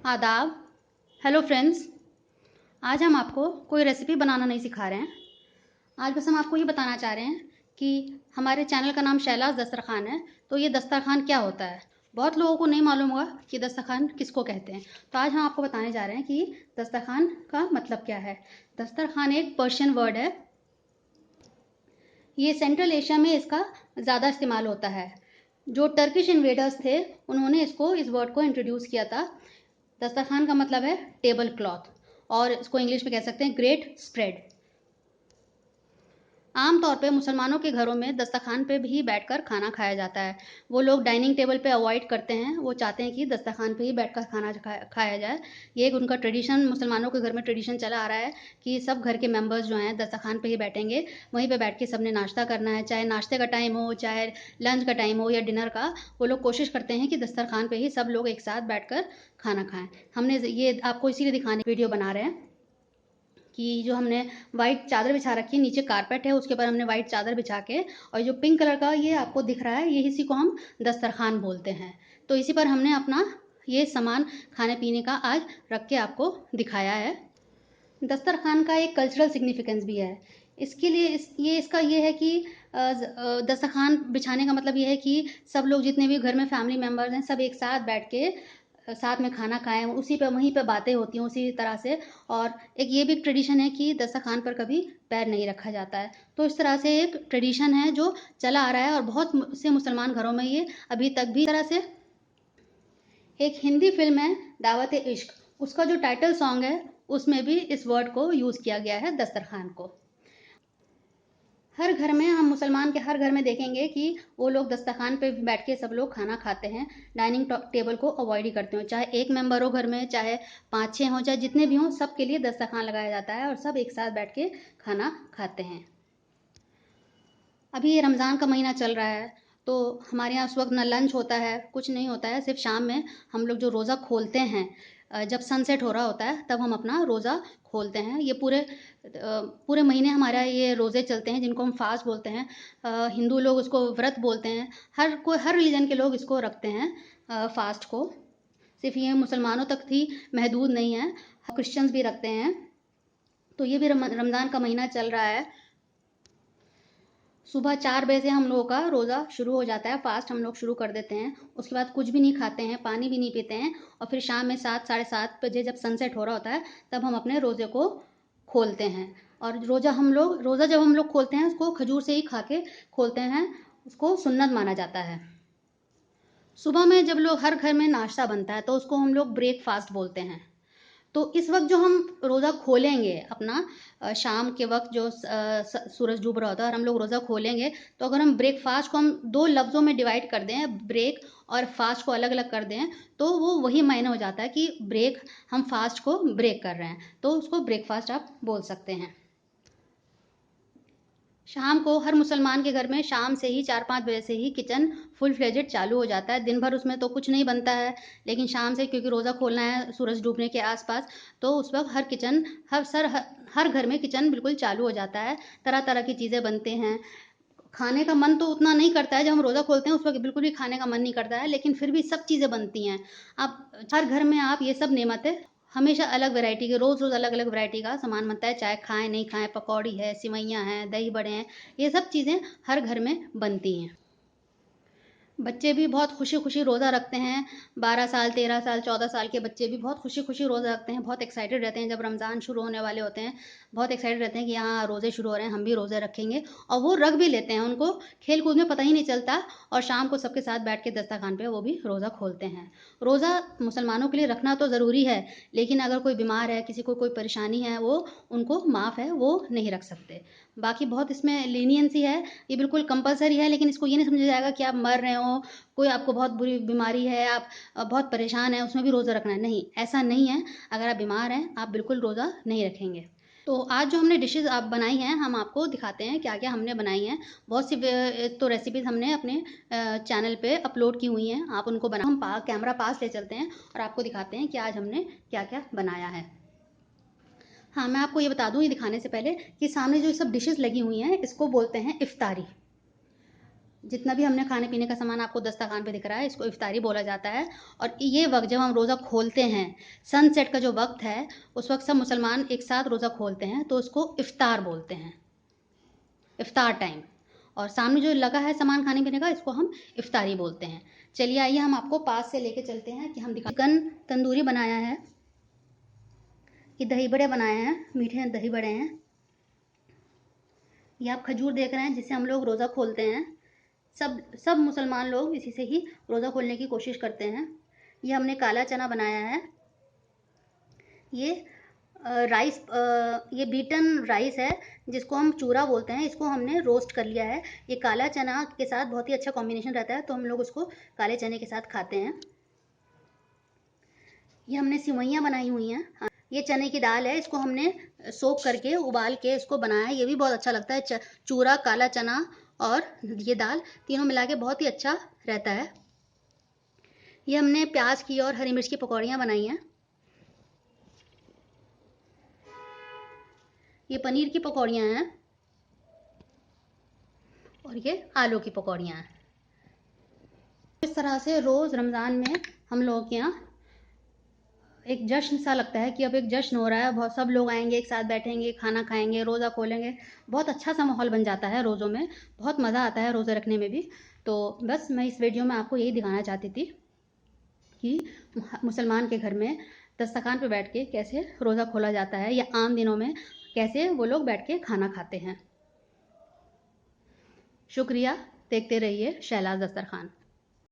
आदाब। Hello friends. आज हम आपको कोई रेसिपी बनाना नहीं सिखा रहे हैं। आज बस हम आपको ये बताना चाह रहे हैं कि हमारे चैनल का नाम शैलाज़ दस्तरखान है। तो ये दस्तरखान क्या होता है, बहुत लोगों को नहीं मालूम होगा कि दस्तरखान किसको कहते हैं। तो आज हम आपको बताने जा रहे हैं कि दस्तरखान का मतलब क्या है। दस्तरखान एक पर्शियन वर्ड है। ये सेंट्रल एशिया में इसका ज़्यादा इस्तेमाल होता है। जो टर्किश इन्वेडर्स थे उन्होंने इस वर्ड को इंट्रोड्यूस किया था। दस्तरखान का मतलब है टेबल क्लॉथ, और इसको इंग्लिश में कह सकते हैं ग्रेट स्प्रेड। आमतौर पे मुसलमानों के घरों में दस्तरखान पे भी बैठकर खाना खाया जाता है। वो लोग डाइनिंग टेबल पे अवॉइड करते हैं, वो चाहते हैं कि दस्तरखान पे ही बैठकर खाना खाया जाए। ये एक उनका ट्रेडिशन, मुसलमानों के घर में ट्रेडिशन चला आ रहा है कि सब घर के मेंबर्स जो हैं दस्तरखान पे ही बैठेंगे, वहीं पे बैठ के सबने नाश्ता करना है। चाहे नाश्ते का टाइम हो, चाहे लंच का टाइम हो या डिनर का, वो लोग कोशिश करते हैं कि दस्तरखान पे ही सब लोग एक साथ बैठकर खाना खाएं। हमने ये आपको इसीलिए दिखाने वीडियो बना रहे हैं कि जो हमने वाइट चादर बिछा रखी है, नीचे कारपेट है, उसके ऊपर हमने वाइट चादर बिछा के, और जो पिंक कलर का ये आपको दिख रहा है, ये इसी को हम दस्तरखान बोलते हैं। तो इसी पर हमने अपना ये सामान खाने पीने का आज रख के आपको दिखाया है। दस्तरखान का एक कल्चरल सिग्निफिकेंस भी है। इसके लिए इसका ये है कि दस्तरखान बिछाने का मतलब ये है कि सब लोग जितने भी घर में फैमिली मेम्बर्स हैं सब एक साथ बैठ के साथ में खाना खाएं, उसी पे वहीं पे बातें होती हैं उसी तरह से। और एक ये भी ट्रेडिशन है कि दस्तरखान पर कभी पैर नहीं रखा जाता है। तो इस तरह से एक ट्रेडिशन है जो चला आ रहा है, और बहुत से मुसलमान घरों में ये अभी तक भी तरह से। एक हिंदी फिल्म है दावत ए इश्क, उसका जो टाइटल सॉन्ग है उसमें भी इस वर्ड को यूज़ किया गया है, दस्तरखान को। हर घर में, हम मुसलमान के हर घर में देखेंगे कि वो लोग दस्तरखान पे बैठ के सब लोग खाना खाते हैं। डाइनिंग टेबल को अवॉइड ही करते हो, चाहे एक मेंबर हो घर में, चाहे 5-6 हो, चाहे जितने भी हों, सबके लिए दस्तरखान लगाया जाता है और सब एक साथ बैठ के खाना खाते हैं। अभी ये रमज़ान का महीना चल रहा है, तो हमारे यहाँ उस वक्त ना लंच होता है, कुछ नहीं होता है। सिर्फ शाम में हम लोग जो रोज़ा खोलते हैं, जब सनसेट हो रहा होता है तब हम अपना रोज़ा खोलते हैं। ये पूरे महीने हमारा ये रोज़े चलते हैं, जिनको हम फास्ट बोलते हैं। हिंदू लोग उसको व्रत बोलते हैं। हर रिलीजन के लोग इसको रखते हैं, फास्ट को। सिर्फ ये मुसलमानों तक ही महदूद नहीं है, क्रिश्चियंस भी रखते हैं। तो ये भी रमज़ान का महीना चल रहा है। सुबह 4 बजे से हम लोगों का रोज़ा शुरू हो जाता है, फास्ट हम लोग शुरू कर देते हैं। उसके बाद कुछ भी नहीं खाते हैं, पानी भी नहीं पीते हैं, और फिर शाम में 7-7:30 बजे जब सनसेट हो रहा होता है तब हम अपने रोज़े को खोलते हैं। और रोज़ा जब हम लोग खोलते हैं उसको खजूर से ही खा के खोलते हैं, उसको सुन्नत माना जाता है। सुबह में जब लोग हर घर में नाश्ता बनता है तो उसको हम लोग ब्रेकफास्ट बोलते हैं। तो इस वक्त जो हम रोज़ा खोलेंगे अपना, शाम के वक्त जो सूरज डूब रहा होता है और हम लोग रोज़ा खोलेंगे, तो अगर हम ब्रेकफास्ट को हम 2 लफ्ज़ों में डिवाइड कर दें, ब्रेक और फास्ट को अलग अलग कर दें, तो वो वही मायने हो जाता है कि ब्रेक, हम फास्ट को ब्रेक कर रहे हैं, तो उसको ब्रेकफास्ट आप बोल सकते हैं। शाम को हर मुसलमान के घर में शाम से ही 4-5 बजे से ही किचन फुल फ्लेजेड चालू हो जाता है। दिन भर उसमें तो कुछ नहीं बनता है, लेकिन शाम से, क्योंकि रोज़ा खोलना है सूरज डूबने के आसपास, तो उस वक्त हर घर में किचन बिल्कुल चालू हो जाता है। तरह तरह की चीज़ें बनते हैं। खाने का मन तो उतना नहीं करता है, जब हम रोज़ा खोलते हैं उस वक्त बिल्कुल भी खाने का मन नहीं करता है, लेकिन फिर भी सब चीज़ें बनती हैं। आप हर घर में आप ये सब नेमतें हमेशा अलग वैरायटी के, रोज़ रोज़ अलग अलग वैरायटी का सामान बनता है, चाहे खाएं नहीं खाएं। पकौड़ी है, सिवैयाँ हैं, दही बड़े हैं, ये सब चीज़ें हर घर में बनती हैं। बच्चे भी बहुत खुशी खुशी रोज़ा रखते हैं। 12 साल, 13 साल, 14 साल के बच्चे भी बहुत खुशी खुशी रोज़ा रखते हैं, बहुत एक्साइटेड रहते हैं जब रमज़ान शुरू होने वाले होते हैं। बहुत एक्साइटेड रहते हैं कि हाँ, रोज़े शुरू हो रहे हैं, हम भी रोज़े रखेंगे, और वो रख भी लेते हैं। उनको खेल कूद में पता ही नहीं चलता, और शाम को सबके साथ बैठ के दस्तरखान पे वो भी रोज़ा खोलते हैं। रोज़ा मुसलमानों के लिए रखना तो ज़रूरी है, लेकिन अगर कोई बीमार है, किसी को कोई परेशानी है, वो उनको माफ़ है, वो नहीं रख सकते। बाकी बहुत इसमें लीनियंसी है, ये बिल्कुल कंपलसरी है, लेकिन इसको ये नहीं समझा जाएगा कि आप मर रहे हो, कोई आपको बहुत बुरी बीमारी है, आप बहुत परेशान हैं, उसमें भी रोज़ा रखना है। नहीं, ऐसा नहीं है। अगर आप बीमार हैं, आप बिल्कुल रोज़ा नहीं रखेंगे। तो आज जो हमने डिशेज़ आप बनाई हैं, हम आपको दिखाते हैं क्या क्या हमने बनाई हैं। बहुत सी तो रेसिपीज़ हमने अपने चैनल पे अपलोड की हुई हैं, आप उनको बना, हम कैमरा पास ले चलते हैं और आपको दिखाते हैं कि आज हमने क्या क्या बनाया है। हाँ, मैं आपको ये बता दूँ ये दिखाने से पहले कि सामने जो ये सब डिशेज़ लगी हुई हैं, इसको बोलते हैं इफ्तारी। जितना भी हमने खाने पीने का सामान आपको दस्तरखान पे दिख रहा है, इसको इफ्तारी बोला जाता है। और ये वक्त जब हम रोज़ा खोलते हैं, सनसेट का जो वक्त है, उस वक्त सब मुसलमान एक साथ रोज़ा खोलते हैं, तो उसको इफ्तार बोलते हैं, इफ्तार टाइम। और सामने जो लगा है सामान खाने पीने का, इसको हम इफ्तारी बोलते हैं। चलिए आइए हम आपको पास से लेके चलते हैं कि हम चिकन तंदूरी बनाया है, ये दही बड़े बनाए हैं, मीठे दही बड़े हैं। ये आप खजूर देख रहे हैं जिससे हम लोग रोज़ा खोलते हैं। सब मुसलमान लोग इसी से ही रोज़ा खोलने की कोशिश करते हैं। ये हमने काला चना बनाया है। ये राइस, ये बीटन राइस है जिसको हम चूरा बोलते हैं, इसको हमने रोस्ट कर लिया है। ये काला चना के साथ बहुत ही अच्छा कॉम्बिनेशन रहता है, तो हम लोग उसको काले चने के साथ खाते हैं। ये हमने सिवैयाँ बनाई हुई हैं। ये चने की दाल है, इसको हमने सोक करके उबाल के इसको बनाया है। ये भी बहुत अच्छा लगता है। चूरा, काला चना और ये दाल तीनों मिला के बहुत ही अच्छा रहता है। ये हमने प्याज की और हरी मिर्च की पकौड़ियाँ बनाई हैं। ये पनीर की पकौड़ियाँ हैं और ये आलू की पकौड़ियाँ हैं। इस तरह से रोज़ रमज़ान में हम लोगों के यहाँ एक जश्न सा लगता है कि अब एक जश्न हो रहा है, बहुत सब लोग आएंगे, एक साथ बैठेंगे, खाना खाएंगे, रोज़ा खोलेंगे। बहुत अच्छा सा माहौल बन जाता है रोज़ों में, बहुत मज़ा आता है रोज़े रखने में भी। तो बस मैं इस वीडियो में आपको यही दिखाना चाहती थी कि मुसलमान के घर में दस्तरखान पे बैठ के कैसे रोज़ा खोला जाता है, या आम दिनों में कैसे वो लोग बैठ के खाना खाते हैं। शुक्रिया, देखते रहिए शहलाज दस्तरखान।